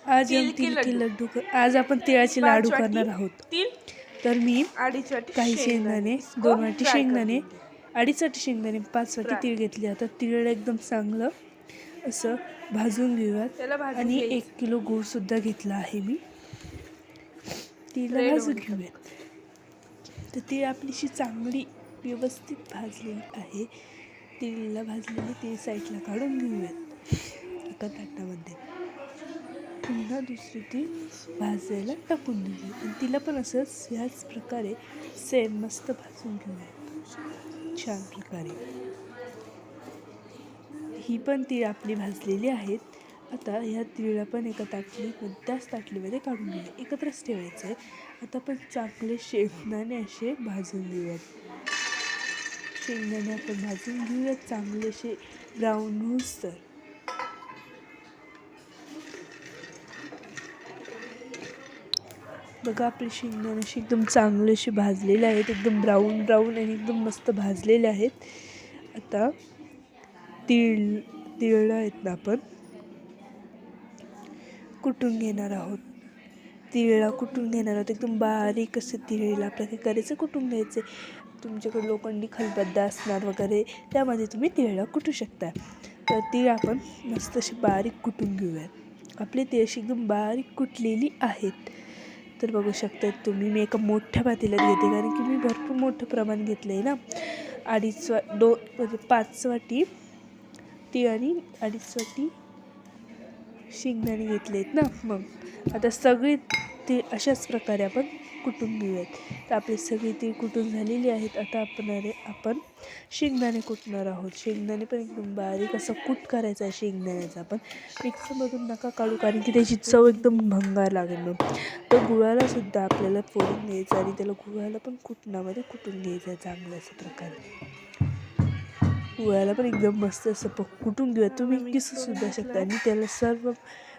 आज हम तिल के लड्डू आज आपण तिळाचे लाडू करणार आहोत। तर मी काही शेंगदाणे, 2 वाटी शेंगदाणे, 2.5 वाटी शेंगदाणे, 5 वाटी तीळ घेतले। आता तीळ एकदम चांगलं असं भाजून घेऊयात आणि 1 किलो गूळ सुद्धा घेतला आहे मी। तीळला भाजून घेऊयात। तर तीळ आपलीशी चांगली व्यवस्थित भाजलेली आहे। तीळला भाजलेली तीळ साईडला काढून घेऊयात एका ताटामध्ये। पुन्हा दुसरी तीळ भाजायला टाकून देऊया आणि तिला पण असंच ह्याच प्रकारे सेम मस्त भाजून घेऊयात छान प्रकारे। ही पण तीळ आपली भाजलेली आहेत। आता ह्या तीळला पण एका त्याच ताटलीमध्ये काढून घेऊया, एकत्रच ठेवायचं आहे। आता आपण चांगले शेंगदाणे असे भाजून घेऊयात। शेंगदाणे आपण भाजून घेऊयात चांगले असे ब्राऊन होईस्तोवर। बघा आपले शेंगदाणे असे एकदम चांगले असे भाजलेले आहेत, एकदम ब्राऊन आणि एकदम मस्त भाजलेले आहेत। आता तीळ आहेत ना आपण कुटून घेणार आहोत। तीळला कुटून घेणार आहोत, एकदम बारीक असं तीळला आपल्याला करायचं कुटून घ्यायचे। तुमच्याकडे लोखंडी खलबत्ता असणार वगैरे त्यामध्ये तुम्ही तीळला कुटू शकता। तर तीळ आपण मस्त अशी बारीक कुटून घेऊयात। आपली तीळ अशी एकदम बारीक कुटलेली आहेत। तर बघू शकता तुम्ही, मी एका मोठ्या पातेल्यात घेते कारण की मी भरपूर मोठं प्रमाण घेतलं आहे ना। 5 वाटी तीळ आणि 2.5 वाटी शेंगदाणे घेतले आहेत ना। मग आता सगळी तीळ अशाच प्रकारे आपण कुटून घेऊयात। तर आपली सगळी तीळ कुटून झालेली आहेत। आता आपण शेंगदाणे कुटणार आहोत। शेंगदाणे पण एकदम बारीक असं कूट करायचं आहे शेंगदाण्याचा। आपण मिक्सरमधून नका काढू कारण की त्याची चव एकदम भंगार लागेल मग। तर गुळाला सुद्धा आपल्याला फोडून घ्यायचं आणि त्याला गुळाला पण कुटण्यामध्ये कुटून घ्यायचं आहे चांगलं अशा प्रकारे। गुळाला पण एकदम मस्त असं कुटून घेऊया, तुम्ही किसू सुद्धा शकता आणि त्याला सर्व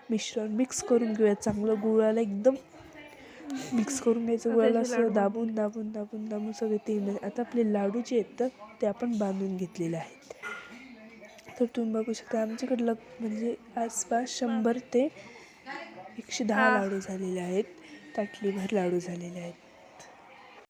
मिश्रण मिक्स करून घेऊया चांगलं। गुळाला एकदम मिक्स करून घ्यायचं, गुळाला असं दाबून सगळे तीळ। आता आपले लाडू जे आहेत तर ते आपण बांधून घेतलेले आहेत। तर तुम्ही बघू शकता आमच्याकडलं म्हणजे आसपास 100 ते 110 लाडू झालेले आहेत, ताटलीभर लाडू झालेले आहेत।